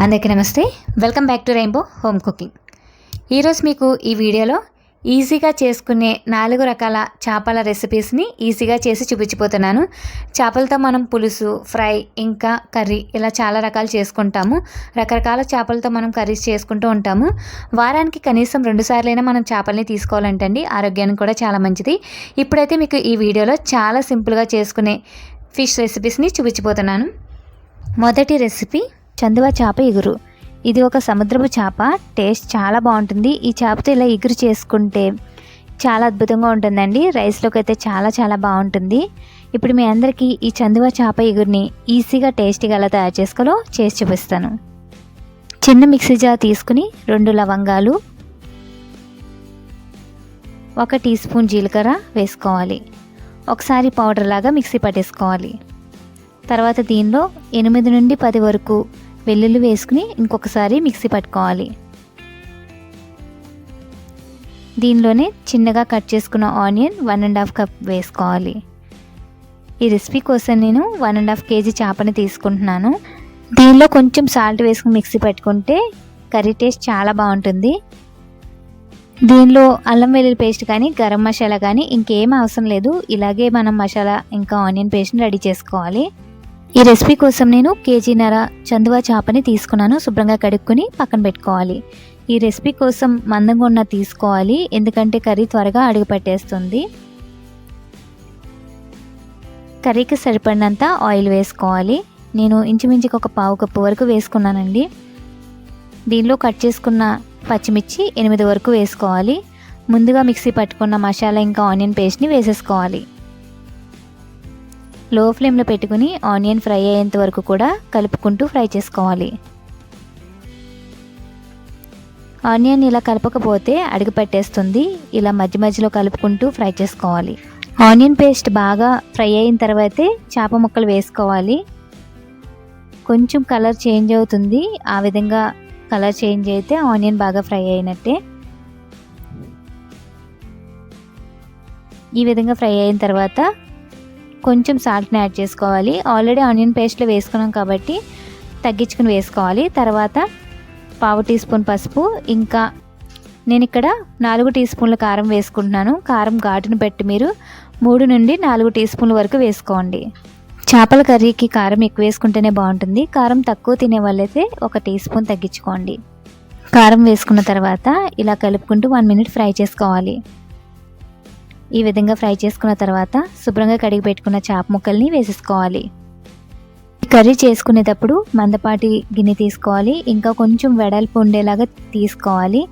అందరికీ నమస్తే. Welcome back to rainbow home cooking. ఈరోజు మీకు ఈ వీడియోలో ఈజీగా చేసుకునే 4 రకాల చేపల రెసిపీస్ని ఈజీగా చేసి చూపించిపోతున్నాను. చేపలతో మనం పులుసు, ఫ్రై, ఇంకా కర్రీ ఇలా చాలా రకాలు చేసుకుంటాము. రకరకాల చేపలతో మనం కర్రీస్ చేసుకుంటూ ఉంటాము. వారానికి కనీసం 2 సార్లైనా మనం చేపల్ని తీసుకోవాలంటండి. ఆరోగ్యానికి కూడా చాలా మంచిది. ఇప్పుడైతే మీకు ఈ వీడియోలో చాలా సింపుల్గా చేసుకునే ఫిష్ రెసిపీస్ని చూపించిపోతున్నాను. మొదటి రెసిపీ చందువ చేప ఇగురు. ఇది ఒక సముద్రపు చేప. టేస్ట్ చాలా బాగుంటుంది. ఈ చేపతో ఇలా ఇగురు చేసుకుంటే చాలా అద్భుతంగా ఉంటుందండి. రైస్లోకి అయితే చాలా చాలా బాగుంటుంది. ఇప్పుడు మీ అందరికీ ఈ చందువ చేప ఇగురిని ఈజీగా టేస్టీగా ఎలా తయారు చేసుకోవాలో చేసి చూపిస్తాను. చిన్న మిక్సీ జార్ తీసుకుని 2 లవంగాలు, 1 టీ స్పూన్ జీలకర్ర వేసుకోవాలి. ఒకసారి పౌడర్ లాగా మిక్సీ పట్టేసుకోవాలి. తర్వాత దీనిలో 8 నుండి 10 వరకు వెల్లుల్లి వేసుకుని ఇంకొకసారి మిక్సీ పట్టుకోవాలి. దీనిలోనే చిన్నగా కట్ చేసుకున్న ఆనియన్ 1.5 కప్ వేసుకోవాలి. ఈ రెసిపీ కోసం నేను 1.5 కేజీ చేపని తీసుకుంటున్నాను. దీనిలో కొంచెం సాల్ట్ వేసుకుని మిక్సీ పట్టుకుంటే కర్రీ టేస్ట్ చాలా బాగుంటుంది. దీనిలో అల్లం వెల్లుల్లి పేస్ట్ కానీ గరం మసాలా కానీ ఇంకేం అవసరం లేదు. ఇలాగే మనం మసాలా ఇంకా ఆనియన్ పేస్ట్ని రెడీ చేసుకోవాలి. ఈ రెసిపీ కోసం నేను 1.5 కేజీన్నర చందువ చేపని తీసుకున్నాను. శుభ్రంగా కడుక్కొని పక్కన పెట్టుకోవాలి. ఈ రెసిపీ కోసం మందంగా ఉన్న తీసుకోవాలి, ఎందుకంటే కర్రీ త్వరగా అడుగు పట్టేస్తుంది. కర్రీకి సరిపడినంత ఆయిల్ వేసుకోవాలి. నేను ఇంచుమించుకి 1/4 కప్పు వరకు వేసుకున్నానండి. దీనిలో కట్ చేసుకున్న పచ్చిమిర్చి 8 వరకు వేసుకోవాలి. ముందుగా మిక్సీ పట్టుకున్న మసాలా ఇంకా ఆనియన్ పేస్ట్ని వేసేసుకోవాలి. లో ఫ్లేమ్లో పెట్టుకుని ఆనియన్ ఫ్రై అయ్యేంత వరకు కూడా కలుపుకుంటూ ఫ్రై చేసుకోవాలి. ఆనియన్ ఇలా కలపకపోతే అడుగు పట్టేస్తుంది. ఇలా మధ్య మధ్యలో కలుపుకుంటూ ఫ్రై చేసుకోవాలి. ఆనియన్ పేస్ట్ బాగా ఫ్రై అయిన తర్వాతే చేప ముక్కలు వేసుకోవాలి. కొంచెం కలర్ చేంజ్ అవుతుంది. ఆ విధంగా కలర్ చేంజ్ అయితే ఆనియన్ బాగా ఫ్రై అయినట్టే. ఈ విధంగా ఫ్రై అయిన తర్వాత కొంచెం సాల్ట్ని యాడ్ చేసుకోవాలి. ఆల్రెడీ ఆనియన్ పేస్ట్లో వేసుకున్నాం కాబట్టి తగ్గించుకుని వేసుకోవాలి. తర్వాత 1/2 టీ స్పూన్ పసుపు, ఇంకా నేను ఇక్కడ 4 టీ స్పూన్ల కారం వేసుకుంటున్నాను. కారం ఘాటును బట్టి మీరు 3 నుండి 4 టీ స్పూన్ల వరకు వేసుకోండి. చేపల కర్రీకి కారం ఎక్కువ వేసుకుంటేనే బాగుంటుంది. కారం తక్కువ తినే వాళ్ళైతే 1 టీ స్పూన్ తగ్గించుకోండి. కారం వేసుకున్న తర్వాత ఇలా కలుపుకుంటూ 1 మినిట్ ఫ్రై చేసుకోవాలి. ఈ విధంగా ఫ్రై చేసుకున్న తర్వాత శుభ్రంగా కడిగి పెట్టుకున్న చేప ముక్కల్ని వేసేసుకోవాలి. కర్రీ చేసుకునేటప్పుడు మందపాటి గిన్నె తీసుకోవాలి. ఇంకా కొంచెం వెడల్పు ఉండేలాగా తీసుకోవాలి.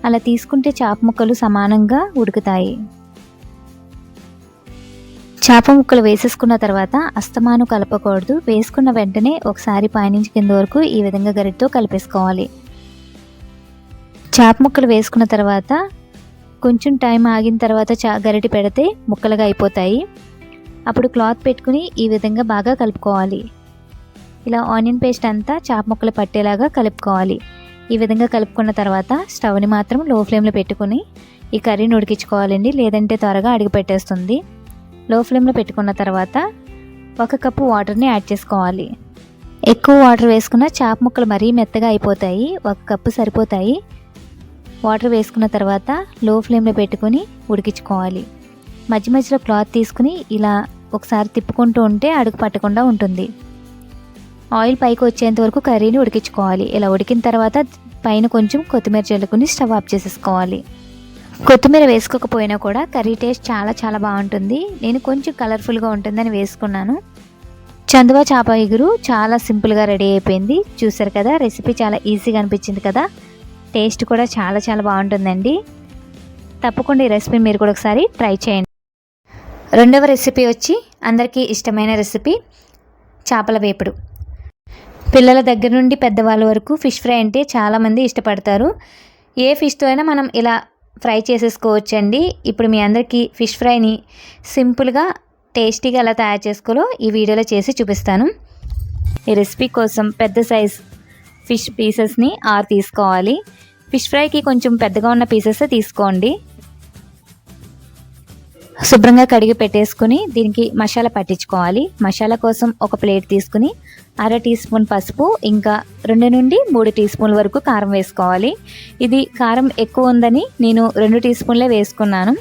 అలా తీసుకుంటే చేప ముక్కలు సమానంగా ఉడుకుతాయి. చేప ముక్కలు వేసేసుకున్న తర్వాత అస్తమాను కలపకూడదు. వేసుకున్న వెంటనే ఒకసారి పైనుంచి కింద వరకు ఈ విధంగా గరిటెతో కలిపేసుకోవాలి. చేప ముక్కలు వేసుకున్న తర్వాత కొంచెం టైం ఆగిన తర్వాత గరిటె పెడితే ముక్కలుగా అయిపోతాయి. అప్పుడు క్లాత్ పెట్టుకుని ఈ విధంగా బాగా కలుపుకోవాలి. ఇలా ఆనియన్ పేస్ట్ అంతా చేప ముక్కలు పట్టేలాగా కలుపుకోవాలి. ఈ విధంగా కలుపుకున్న తర్వాత స్టవ్ని మాత్రం లో ఫ్లేమ్లో పెట్టుకుని ఈ కర్రీని ఉడికించుకోవాలండి, లేదంటే త్వరగా అడుగు పెట్టేస్తుంది. లో ఫ్లేమ్లో పెట్టుకున్న తర్వాత 1 కప్పు వాటర్ని యాడ్ చేసుకోవాలి. ఎక్కువ వాటర్ వేసుకున్న చేప ముక్కలు మరీ మెత్తగా అయిపోతాయి. 1 కప్పు సరిపోతాయి. వాటర్ వేసుకున్న తర్వాత లో ఫ్లేమ్లో పెట్టుకుని ఉడికించుకోవాలి. మధ్య మధ్యలో క్లాత్ తీసుకుని ఇలా ఒకసారి తిప్పుకుంటూ ఉంటే అడుగు పట్టకుండా ఉంటుంది. ఆయిల్ పైకి వచ్చేంత వరకు కర్రీని ఉడికించుకోవాలి. ఇలా ఉడికిన తర్వాత పైన కొంచెం కొత్తిమీర చల్లుకుని స్టవ్ ఆఫ్ చేసేసుకోవాలి. కొత్తిమీర వేసుకోకపోయినా కూడా కర్రీ టేస్ట్ చాలా చాలా బాగుంటుంది. నేను కొంచెం కలర్ఫుల్గా ఉంటుందని వేసుకున్నాను. చందువ చేప ఇగురు చాలా సింపుల్గా రెడీ అయిపోయింది. చూసారు కదా, రెసిపీ చాలా ఈజీగా అనిపించింది కదా. టేస్ట్ కూడా చాలా చాలా బాగుంటుందండి. తప్పకుండా ఈ రెసిపీ మీరు కూడా ఒకసారి ట్రై చేయండి. రెండవ రెసిపీ వచ్చి అందరికీ ఇష్టమైన రెసిపీ చేపల వేపుడు. పిల్లల దగ్గర నుండి పెద్దవాళ్ళ వరకు ఫిష్ ఫ్రై అంటే చాలామంది ఇష్టపడతారు. ఏ ఫిష్తో అయినా మనం ఇలా ఫ్రై చేసేసుకోవచ్చండి. ఇప్పుడు మీ అందరికీ ఫిష్ ఫ్రైని సింపుల్గా టేస్టీగా ఎలా తయారు చేసుకోవాలో ఈ వీడియోలో చేసి చూపిస్తాను. ఈ రెసిపీ కోసం పెద్ద సైజ్ ఫిష్ పీసెస్ని 6 తీసుకోవాలి. ఫిష్ ఫ్రైకి కొంచెం పెద్దగా ఉన్న పీసెస్ తీసుకోండి. శుభ్రంగా కడిగి పెట్టేసుకుని దీనికి మసాలా పట్టించుకోవాలి. మసాలా కోసం ఒక ప్లేట్ తీసుకుని 1/2 టీ స్పూన్ పసుపు, ఇంకా 2 నుండి 3 టీ స్పూన్ల వరకు కారం వేసుకోవాలి. ఇది కారం ఎక్కువ ఉందని నేను 2 టీ స్పూన్లే వేసుకున్నాను.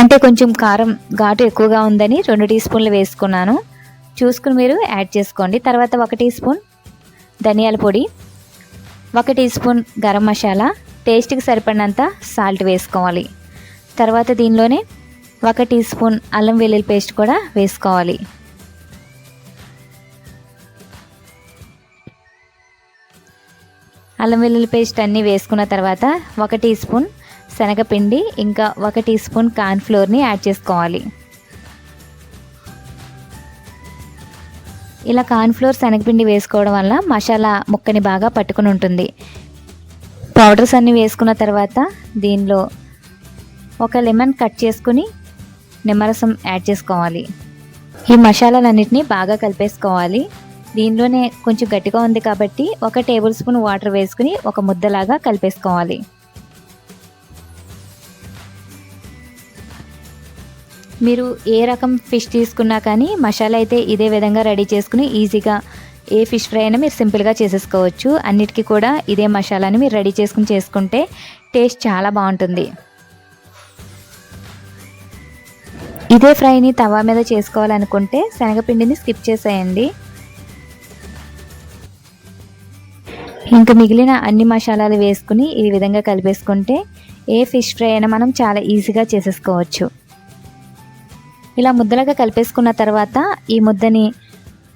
అంటే కొంచెం కారం ఘాటు ఎక్కువగా ఉందని 2 టీ స్పూన్లు వేసుకున్నాను. చూసుకుని మీరు యాడ్ చేసుకోండి. తర్వాత 1 టీ స్పూన్ ధనియాల పొడి, 1 టీ స్పూన్ గరం మసాలా, టేస్ట్కి సరిపడినంత సాల్ట్ వేసుకోవాలి. తర్వాత దీనిలోనే 1 టీ స్పూన్ అల్లం వెల్లుల్లి పేస్ట్ కూడా వేసుకోవాలి. అల్లం వెల్లుల్లి పేస్ట్ అన్నీ వేసుకున్న తర్వాత 1 టీ స్పూన్ శనగపిండి, ఇంకా 1 టీ స్పూన్ కార్న్ఫ్లోర్ని యాడ్ చేసుకోవాలి. ఇలా కార్న్ఫ్లోర్ శనగపిండి వేసుకోవడం వల్ల మసాలా ముక్కని బాగా పట్టుకుని ఉంటుంది. పౌడర్స్ అన్నీ వేసుకున్న తర్వాత దీనిలో 1 లెమన్ కట్ చేసుకుని నిమ్మరసం యాడ్ చేసుకోవాలి. ఈ మసాలాలన్నింటినీ బాగా కలిపేసుకోవాలి. దీనిలోనే కొంచెం గట్టిగా ఉంది కాబట్టి 1 టేబుల్ స్పూన్ వాటర్ వేసుకుని ఒక ముద్దలాగా కలిపేసుకోవాలి. మీరు ఏ రకం ఫిష్ తీసుకున్నా కానీ మసాలా అయితే ఇదే విధంగా రెడీ చేసుకుని ఈజీగా ఏ ఫిష్ ఫ్రై అయినా మీరు సింపుల్గా చేసేసుకోవచ్చు. అన్నిటికీ కూడా ఇదే మసాలాని మీరు రెడీ చేసుకుని చేసుకుంటే టేస్ట్ చాలా బాగుంటుంది. ఇదే ఫ్రైని తవా మీద చేసుకోవాలనుకుంటే శనగపిండిని స్కిప్ చేసేయండి. ఇంకా మిగిలిన అన్ని మసాలాలు వేసుకుని ఈ విధంగా కలిపేసుకుంటే ఏ ఫిష్ ఫ్రై అయినా మనం చాలా ఈజీగా చేసేసుకోవచ్చు. ఇలా ముద్దలుగా కలిపేసుకున్న తర్వాత ఈ ముద్దని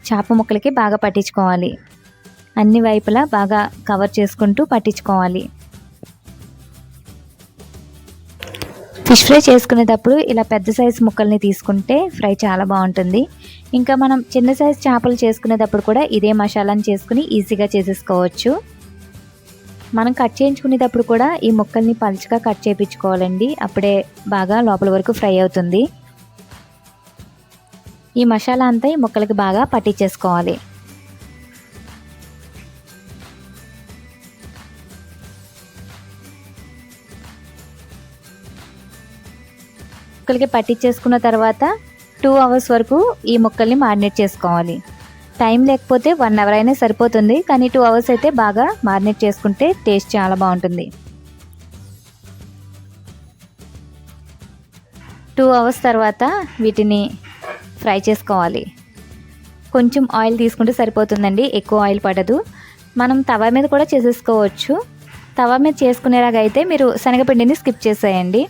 చేప ముక్కలకి బాగా పట్టించుకోవాలి. అన్ని వైపులా బాగా కవర్ చేసుకుంటూ పట్టించుకోవాలి. ఫిష్ ఫ్రై చేసుకునేటప్పుడు ఇలా పెద్ద సైజు ముక్కల్ని తీసుకుంటే ఫ్రై చాలా బాగుంటుంది. ఇంకా మనం చిన్న సైజు చేపలు చేసుకునేటప్పుడు కూడా ఇదే మసాలాని చేసుకుని ఈజీగా చేసేసుకోవచ్చు. మనం కట్ చేయించుకునేటప్పుడు కూడా ఈ ముక్కల్ని పలుచగా కట్ చేయించుకోవాలండి. అప్పుడే బాగా లోపల వరకు ఫ్రై అవుతుంది. ఈ మసాలా అంతా ఈ ముక్కలకి బాగా పట్టించేసుకోవాలి. ముక్కలకి పట్టించేసుకున్న తర్వాత 2 అవర్స్ వరకు ఈ ముక్కల్ని మారినేట్ చేసుకోవాలి. టైం లేకపోతే 1 అవర్ అయినా సరిపోతుంది, కానీ 2 అవర్స్ అయితే బాగా మారినేట్ చేసుకుంటే టేస్ట్ చాలా బాగుంటుంది. 2 అవర్స్ తర్వాత వీటిని ఫ్రై చేసుకోవాలి. కొంచెం ఆయిల్ తీసుకుంటే సరిపోతుందండి, ఎక్కువ ఆయిల్ పడదు. మనం తవా మీద కూడా చేసేసుకోవచ్చు. తవా మీద చేసుకునేలాగా అయితే మీరు శనగపిండిని స్కిప్ చేసేయండి.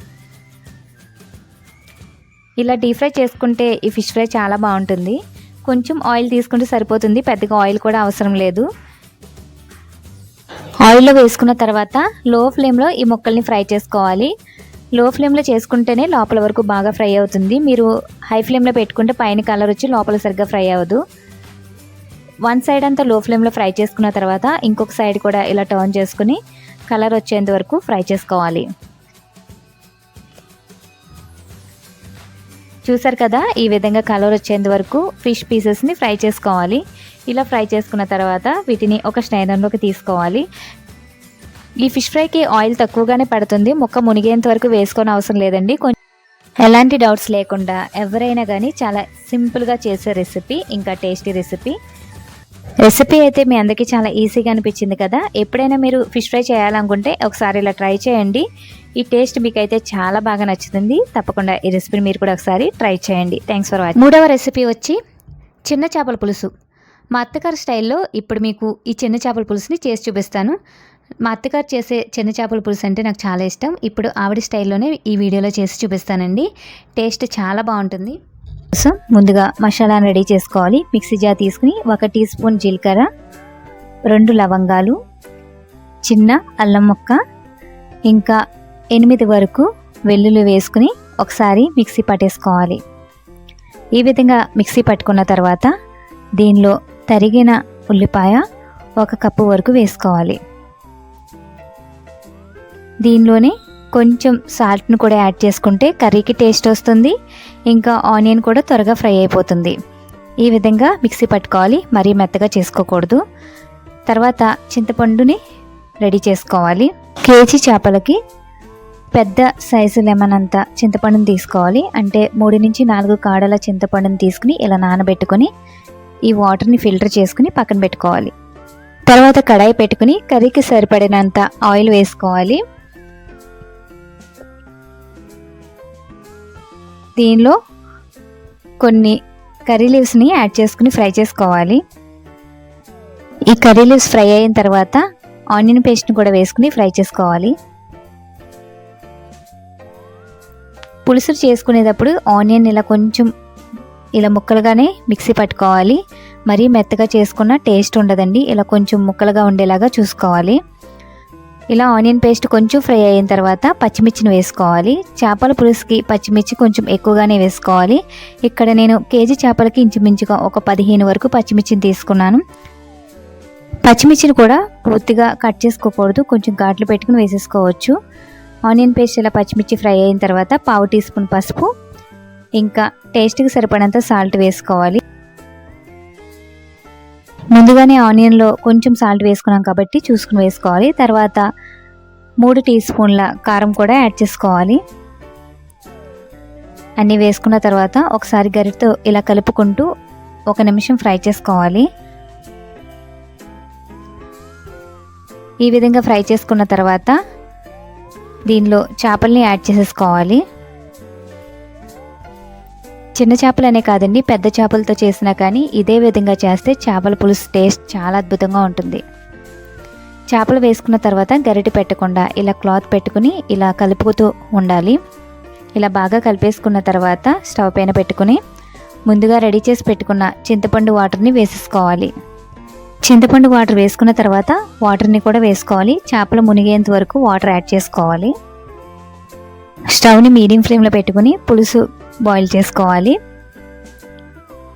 ఇలా డీప్ ఫ్రై చేసుకుంటే ఈ ఫిష్ ఫ్రై చాలా బాగుంటుంది. కొంచెం ఆయిల్ తీసుకుంటే సరిపోతుంది, పెద్దగా ఆయిల్ కూడా అవసరం లేదు. ఆయిల్లో వేసుకున్న తర్వాత లో ఫ్లేమ్లో ఈ ముక్కల్ని ఫ్రై చేసుకోవాలి. లో ఫ్లేమ్లో చేసుకుంటేనే లోపల వరకు బాగా ఫ్రై అవుతుంది. మీరు హై ఫ్లేమ్లో పెట్టుకుంటే పైన కలర్ వచ్చి లోపల సరిగ్గా ఫ్రై అవ్వదు. 1 సైడ్ అంతా లో ఫ్లేమ్లో ఫ్రై చేసుకున్న తర్వాత ఇంకొక సైడ్ కూడా ఇలా టర్న్ చేసుకుని కలర్ వచ్చేంత వరకు ఫ్రై చేసుకోవాలి. చూసారు కదా, ఈ విధంగా కలర్ వచ్చేంత వరకు ఫిష్ పీసెస్ని ఫ్రై చేసుకోవాలి. ఇలా ఫ్రై చేసుకున్న తర్వాత వీటిని ఒక స్ట్రైనర్లోకి తీసుకోవాలి. ఈ ఫిష్ ఫ్రైకి ఆయిల్ తక్కువగానే పడుతుంది, ముక్క మునిగేంత వరకు వేసుకొని అవసరం లేదండి. ఎలాంటి డౌట్స్ లేకుండా ఎవరైనా కానీ చాలా సింపుల్గా చేసే రెసిపీ, ఇంకా టేస్టీ రెసిపీ అయితే మీ అందరికీ చాలా ఈజీగా అనిపించింది కదా. ఎప్పుడైనా మీరు ఫిష్ ఫ్రై చేయాలనుకుంటే ఒకసారి ఇలా ట్రై చేయండి. ఈ టేస్ట్ మీకైతే చాలా బాగా నచ్చుతుంది. తప్పకుండా ఈ రెసిపీని మీరు కూడా ఒకసారి ట్రై చేయండి. Thanks for watching. 3వ రెసిపీ వచ్చి చిన్న చేపల పులుసు. మా అత్తగారి స్టైల్లో ఇప్పుడు మీకు ఈ చిన్న చేపల పులుసుని చేసి చూపిస్తాను. మా అత్తగారు చేసే చిన్న చేపల పులుసు అంటే నాకు చాలా ఇష్టం. ఇప్పుడు ఆవిడ స్టైల్లోనే ఈ వీడియోలో చేసి చూపిస్తానండి. టేస్ట్ చాలా బాగుంటుంది. కోసం ముందుగా మసాలాను రెడీ చేసుకోవాలి. మిక్సీ జార్ తీసుకుని 1 టీ స్పూన్ జీలకర్ర, 2 లవంగాలు, చిన్న అల్లం ముక్క, ఇంకా 8 వరకు వెల్లుల్లి వేసుకుని ఒకసారి మిక్సీ పట్టేసుకోవాలి. ఈ విధంగా మిక్సీ పట్టుకున్న తర్వాత దీనిలో తరిగిన ఉల్లిపాయ 1 కప్పు వరకు వేసుకోవాలి. దీనిలోనే కొంచెం సాల్ట్ను కూడా యాడ్ చేసుకుంటే కర్రీకి టేస్ట్ వస్తుంది. ఇంకా ఆనియన్ కూడా త్వరగా ఫ్రై అయిపోతుంది. ఈ విధంగా మిక్సీ పట్టుకోవాలి, మరీ మెత్తగా చేసుకోకూడదు. తర్వాత చింతపండుని రెడీ చేసుకోవాలి. కేజీ చేపలకి పెద్ద సైజు లెమన్ అంత చింతపండుని తీసుకోవాలి. అంటే 3 నుంచి 4 కాడల చింతపండుని తీసుకుని ఇలా నానబెట్టుకొని ఈ వాటర్ని ఫిల్టర్ చేసుకుని పక్కన పెట్టుకోవాలి. తర్వాత కడాయి పెట్టుకుని కర్రీకి సరిపడినంత ఆయిల్ వేసుకోవాలి. దీనిలో కొన్ని కర్రీ లీవ్స్ని యాడ్ చేసుకుని ఫ్రై చేసుకోవాలి. ఈ కర్రీ లీవ్స్ ఫ్రై అయిన తర్వాత ఆనియన్ పేస్ట్ని కూడా వేసుకుని ఫ్రై చేసుకోవాలి. పులుసు చేసుకునేటప్పుడు ఆనియన్ ఇలా కొంచెం ఇలా ముక్కలుగానే మిక్సీ పట్టుకోవాలి. మరీ మెత్తగా చేసుకున్న టేస్ట్ ఉండదండి. ఇలా కొంచెం ముక్కలుగా ఉండేలాగా చూసుకోవాలి. ఇలా ఆనియన్ పేస్ట్ కొంచెం ఫ్రై అయిన తర్వాత పచ్చిమిర్చిని వేసుకోవాలి. చేపల పులుసుకి పచ్చిమిర్చి కొంచెం ఎక్కువగానే వేసుకోవాలి. ఇక్కడ నేను కేజీ చేపలకి ఇంచుమించుగా ఒక 15 వరకు పచ్చిమిర్చిని తీసుకున్నాను. పచ్చిమిర్చిని కూడా పూర్తిగా కట్ చేసుకోకూడదు, కొంచెం ఘాట్లు పెట్టుకుని వేసేసుకోవచ్చు. ఆనియన్ పేస్ట్ ఇలా పచ్చిమిర్చి ఫ్రై అయిన తర్వాత 1/2 టీ స్పూన్ పసుపు, ఇంకా టేస్ట్కి సరిపడంత సాల్ట్ వేసుకోవాలి. ముందుగానే ఆనియన్లో కొంచెం సాల్ట్ వేసుకున్నాం కాబట్టి చూసుకుని వేసుకోవాలి. తర్వాత 3 టీ స్పూన్ల కారం కూడా యాడ్ చేసుకోవాలి. అన్నీ వేసుకున్న తర్వాత ఒకసారి గరిటెతో ఇలా కలుపుకుంటూ 1 నిమిషం ఫ్రై చేసుకోవాలి. ఈ విధంగా ఫ్రై చేసుకున్న తర్వాత దీనిలో చేపల్ని యాడ్ చేసేసుకోవాలి. చిన్న చేపలనే కాదండి, పెద్ద చేపలతో చేసినా కానీ ఇదే విధంగా చేస్తే చేపల పులుసు టేస్ట్ చాలా అద్భుతంగా ఉంటుంది. చేపలు వేసుకున్న తర్వాత గరిటె పెట్టకుండా ఇలా క్లాత్ పెట్టుకుని ఇలా కలుపుతూ ఉండాలి. ఇలా బాగా కలిపేసుకున్న తర్వాత స్టవ్ పైన పెట్టుకుని ముందుగా రెడీ చేసి పెట్టుకున్న చింతపండు వాటర్ని వేసేసుకోవాలి. చింతపండు వాటర్ వేసుకున్న తర్వాత వాటర్ని కూడా వేసుకోవాలి. చేపలు మునిగేంత వరకు వాటర్ యాడ్ చేసుకోవాలి. స్టవ్ని మీడియం ఫ్లేమ్లో పెట్టుకుని పులుసు బాయిల్ చేసుకోవాలి.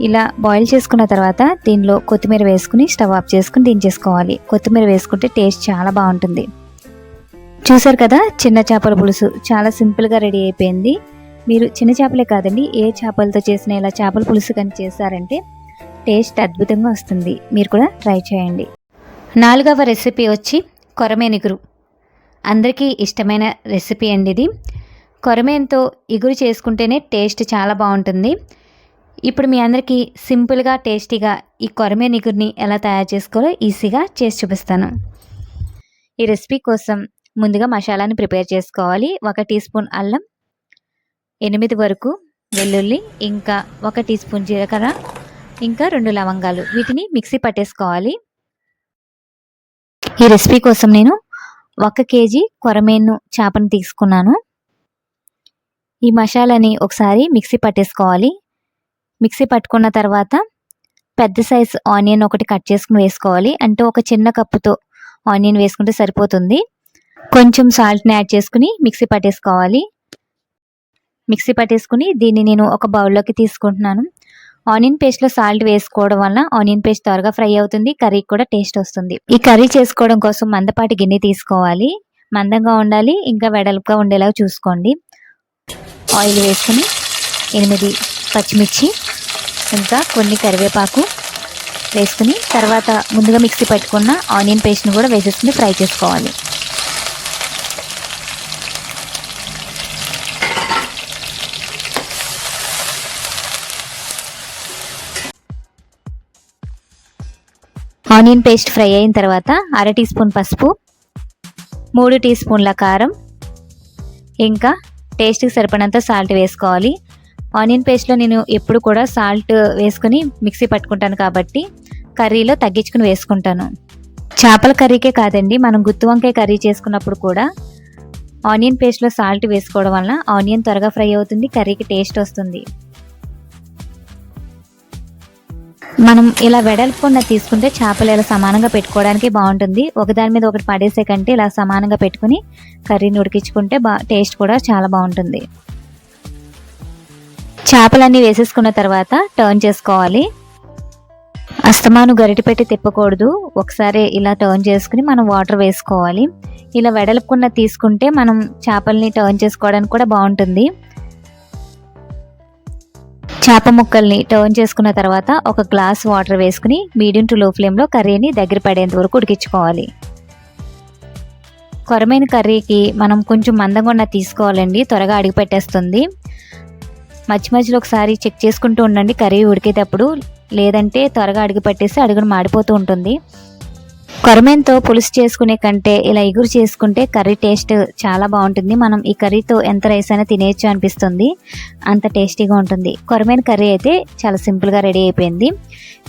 ఇలా బాయిల్ చేసుకున్న తర్వాత దీనిలో కొత్తిమీర వేసుకుని స్టవ్ ఆఫ్ చేసుకుని దించేసుకోవాలి. కొత్తిమీర వేసుకుంటే టేస్ట్ చాలా బాగుంటుంది. చూసారు కదా, చిన్న చేపల పులుసు చాలా సింపుల్గా రెడీ అయిపోయింది. మీరు చిన్న చేపలే కాదండి, ఏ చేపలతో చేసిన ఇలా చేపల పులుసు కానీ చేశారంటే టేస్ట్ అద్భుతంగా వస్తుంది. మీరు కూడా ట్రై చేయండి. 4వ రెసిపీ వచ్చి కొరమేను ఇగురు. అందరికీ ఇష్టమైన రెసిపీ అండి ఇది. కొరమేనుతో ఇగురు చేసుకుంటేనే టేస్ట్ చాలా బాగుంటుంది. ఇప్పుడు మీ అందరికీ సింపుల్గా టేస్టీగా ఈ కొరమేను ఇగురుని ఎలా తయారు చేసుకోవాలో ఈజీగా చేసి చూపిస్తాను. ఈ రెసిపీ కోసం ముందుగా మసాలాని ప్రిపేర్ చేసుకోవాలి. 1 టీ స్పూన్ అల్లం, 8 వరకు వెల్లుల్లి, ఇంకా 1 టీ స్పూన్ జీలకర్ర, ఇంకా 2 లవంగాలు, వీటిని మిక్సీ పట్టేసుకోవాలి. ఈ రెసిపీ కోసం నేను 1 కేజీ కొరమేను చేపను తీసుకున్నాను. ఈ మసాలాని ఒకసారి మిక్సీ పట్టేసుకోవాలి. మిక్సీ పట్టుకున్న తర్వాత పెద్ద సైజు ఆనియన్ ఒకటి కట్ చేసుకుని వేసుకోవాలి. అంటే ఒక చిన్న కప్పుతో ఆనియన్ వేసుకుంటే సరిపోతుంది. కొంచెం సాల్ట్ని యాడ్ చేసుకుని మిక్సీ పట్టేసుకోవాలి. మిక్సీ పట్టేసుకుని దీన్ని నేను ఒక బౌల్లోకి తీసుకుంటున్నాను. ఆనియన్ పేస్ట్లో సాల్ట్ వేసుకోవడం వల్ల ఆనియన్ పేస్ట్ త్వరగా ఫ్రై అవుతుంది, కర్రీకి కూడా టేస్ట్ వస్తుంది. ఈ కర్రీ చేసుకోవడం కోసం మందపాటి గిన్నె తీసుకోవాలి. మందంగా ఉండాలి, ఇంకా వెడల్పుగా ఉండేలాగా చూసుకోండి. ఆయిల్ వేసుకుని 8 పచ్చిమిర్చి, ఇంకా కొన్ని కరివేపాకు వేసుకుని తర్వాత ముందుగా మిక్సీ పెట్టుకున్న ఆనియన్ పేస్ట్ని కూడా వేసేసుకుని ఫ్రై చేసుకోవాలి. ఆనియన్ పేస్ట్ ఫ్రై అయిన తర్వాత 1/2 టీ స్పూన్ పసుపు, 3 టీ స్పూన్ల కారం, ఇంకా టేస్ట్కి సరిపడినంత సాల్ట్ వేసుకోవాలి. ఆనియన్ పేస్ట్లో నేను ఎప్పుడు కూడా సాల్ట్ వేసుకుని మిక్సీ పట్టుకుంటాను కాబట్టి కర్రీలో తగ్గించుకుని వేసుకుంటాను. చేపల కర్రీకే కాదండి, మనం గుత్తి వంకాయ కర్రీ చేసుకున్నప్పుడు కూడా ఆనియన్ పేస్ట్లో సాల్ట్ వేసుకోవడం వల్ల ఆనియన్ త్వరగా ఫ్రై అవుతుంది, కర్రీకి టేస్ట్ వస్తుంది. మనం ఇలా వెడల్పుకుండా తీసుకుంటే చేపలు ఇలా సమానంగా పెట్టుకోవడానికి బాగుంటుంది. ఒకదాని మీద ఒకటి పడేసే కంటే ఇలా సమానంగా పెట్టుకుని కర్రీని ఉడికించుకుంటే టేస్ట్ కూడా చాలా బాగుంటుంది. చేపలన్నీ వేసేసుకున్న తర్వాత టర్న్ చేసుకోవాలి. అస్తమాను గరిటె పెట్టి తిప్పకూడదు, ఒకసారి ఇలా టర్న్ చేసుకుని మనం వాటర్ వేసుకోవాలి. ఇలా వెడల్పుకుండా తీసుకుంటే మనం చేపల్ని టర్న్ చేసుకోవడానికి కూడా బాగుంటుంది. చేప ముక్కల్ని టర్న్ చేసుకున్న తర్వాత 1 గ్లాస్ వాటర్ వేసుకుని మీడియం టు లో ఫ్లేమ్లో కర్రీని దగ్గర పడేంత వరకు ఉడికించుకోవాలి. కొరమేను కర్రీకి మనం కొంచెం మందంగా ఉన్న తీసుకోవాలండి, త్వరగా అడిగి పెట్టేస్తుంది. మధ్య మధ్యలో ఒకసారి చెక్ చేసుకుంటూ ఉండండి కర్రీ ఉడికేటప్పుడు, లేదంటే త్వరగా అడుగు పట్టేసి అడుగును మాడిపోతూ ఉంటుంది. కొరమేన్తో పులుసు చేసుకునే కంటే ఇలా ఎగురు చేసుకుంటే కర్రీ టేస్ట్ చాలా బాగుంటుంది. మనం ఈ కర్రీతో ఎంత రైస్ అయినా తినేయచ్చు అనిపిస్తుంది, అంత టేస్టీగా ఉంటుంది. కొరమేన్ కర్రీ అయితే చాలా సింపుల్గా రెడీ అయిపోయింది.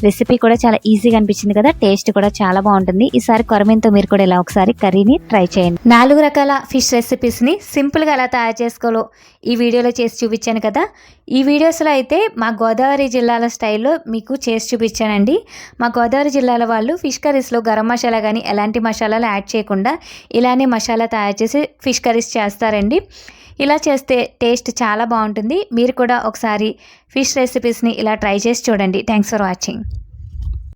రెసిపీ కూడా చాలా ఈజీగా అనిపించింది కదా, టేస్ట్ కూడా చాలా బాగుంటుంది. ఈసారి కొరమేన్తో మీరు కూడా ఇలా ఒకసారి కర్రీని ట్రై చేయండి. 4 రకాల ఫిష్ రెసిపీస్ని సింపుల్గా ఎలా తయారు చేసుకోవాలో ఈ వీడియోలో చేసి చూపించాను కదా. ఈ వీడియోస్లో అయితే మా గోదావరి జిల్లాల స్టైల్లో మీకు చేసి చూపించానండి. మా గోదావరి జిల్లాల వాళ్ళు ఫిష్ కర్రీస్లో గరం మసాలా కానీ ఎలాంటి మసాలాలు యాడ్ చేయకుండా ఇలానే మసాలా తయారు చేసి ఫిష్ కర్రీస్ చేస్తారండి. ఇలా చేస్తే టేస్ట్ చాలా బాగుంటుంది. మీరు కూడా ఒకసారి ఫిష్ రెసిపీస్ని ఇలా ట్రై చేసి చూడండి. Thanks for watching.